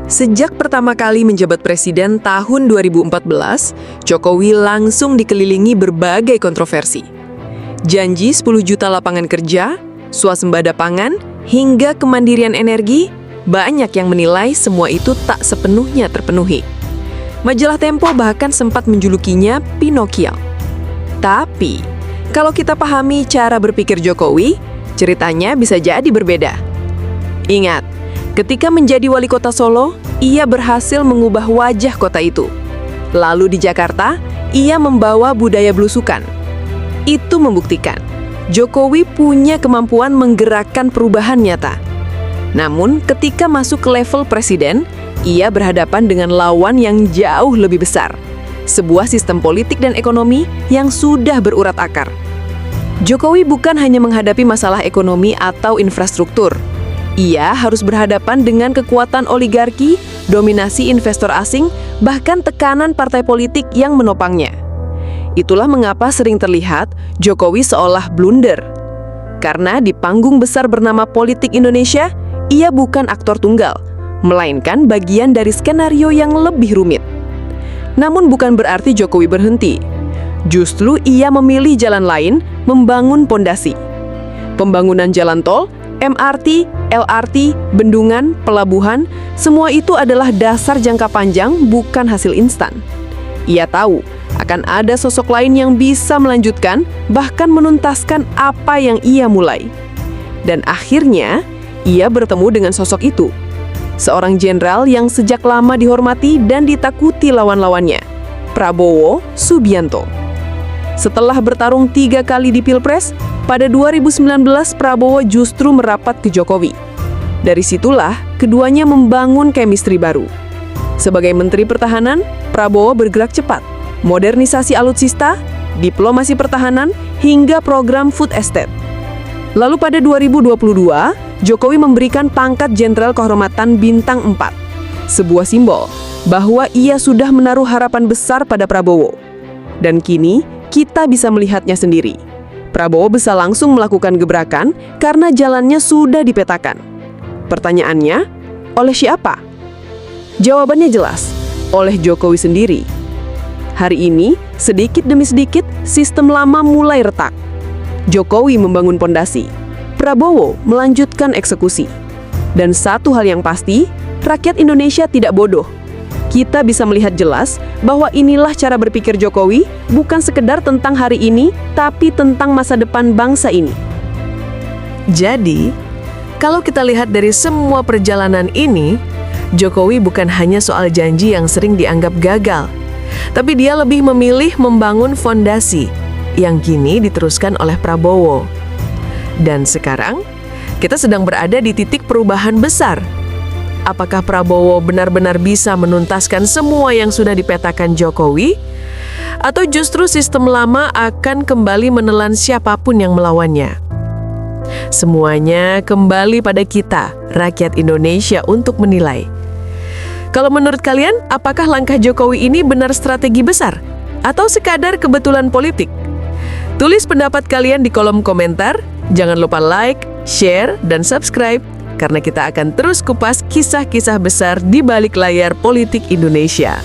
Sejak pertama kali menjabat presiden tahun 2014, Jokowi langsung dikelilingi berbagai kontroversi. Janji 10 juta lapangan kerja, swasembada pangan, hingga kemandirian energi, banyak yang menilai semua itu tak sepenuhnya terpenuhi. Majalah Tempo bahkan sempat menjulukinya Pinocchio. Tapi, kalau kita pahami cara berpikir Jokowi, ceritanya bisa jadi berbeda. Ingat, ketika menjadi wali kota Solo, ia berhasil mengubah wajah kota itu. Lalu di Jakarta, ia membawa budaya belusukan. Itu membuktikan Jokowi punya kemampuan menggerakkan perubahan nyata. Namun, ketika masuk ke level presiden, ia berhadapan dengan lawan yang jauh lebih besar. Sebuah sistem politik dan ekonomi yang sudah berurat akar. Jokowi bukan hanya menghadapi masalah ekonomi atau infrastruktur. Ia harus berhadapan dengan kekuatan oligarki, dominasi investor asing, bahkan tekanan partai politik yang menopangnya. Itulah mengapa sering terlihat Jokowi seolah blunder. Karena di panggung besar bernama politik Indonesia, ia bukan aktor tunggal, melainkan bagian dari skenario yang lebih rumit. Namun bukan berarti Jokowi berhenti. Justru ia memilih jalan lain, membangun pondasi. Pembangunan jalan tol, MRT, LRT, bendungan, pelabuhan, semua itu adalah dasar jangka panjang, bukan hasil instan. Ia tahu akan ada sosok lain yang bisa melanjutkan, bahkan menuntaskan apa yang ia mulai. Dan akhirnya, ia bertemu dengan sosok itu. Seorang jenderal yang sejak lama dihormati dan ditakuti lawan-lawannya, Prabowo Subianto. Setelah bertarung 3 kali di Pilpres, pada 2019 Prabowo justru merapat ke Jokowi. Dari situlah keduanya membangun chemistry baru. Sebagai Menteri Pertahanan, Prabowo bergerak cepat, modernisasi alutsista, diplomasi pertahanan, hingga program food estate. Lalu pada 2022, Jokowi memberikan pangkat Jenderal Kehormatan Bintang 4, sebuah simbol bahwa ia sudah menaruh harapan besar pada Prabowo. Dan kini, kita bisa melihatnya sendiri. Prabowo bisa langsung melakukan gebrakan karena jalannya sudah dipetakan. Pertanyaannya, oleh siapa? Jawabannya jelas, oleh Jokowi sendiri. Hari ini, sedikit demi sedikit, sistem lama mulai retak. Jokowi membangun pondasi, Prabowo melanjutkan eksekusi. Dan satu hal yang pasti, rakyat Indonesia tidak bodoh. Kita bisa melihat jelas bahwa inilah cara berpikir Jokowi, bukan sekedar tentang hari ini, tapi tentang masa depan bangsa ini. Jadi, kalau kita lihat dari semua perjalanan ini, Jokowi bukan hanya soal janji yang sering dianggap gagal, tapi dia lebih memilih membangun fondasi yang kini diteruskan oleh Prabowo. Dan sekarang, kita sedang berada di titik perubahan besar. Apakah Prabowo benar-benar bisa menuntaskan semua yang sudah dipetakan Jokowi? Atau justru sistem lama akan kembali menelan siapapun yang melawannya? Semuanya kembali pada kita, rakyat Indonesia, untuk menilai. Kalau menurut kalian, apakah langkah Jokowi ini benar strategi besar? Atau sekadar kebetulan politik? Tulis pendapat kalian di kolom komentar. Jangan lupa like, share, dan subscribe, karena kita akan terus kupas kisah-kisah besar di balik layar politik Indonesia.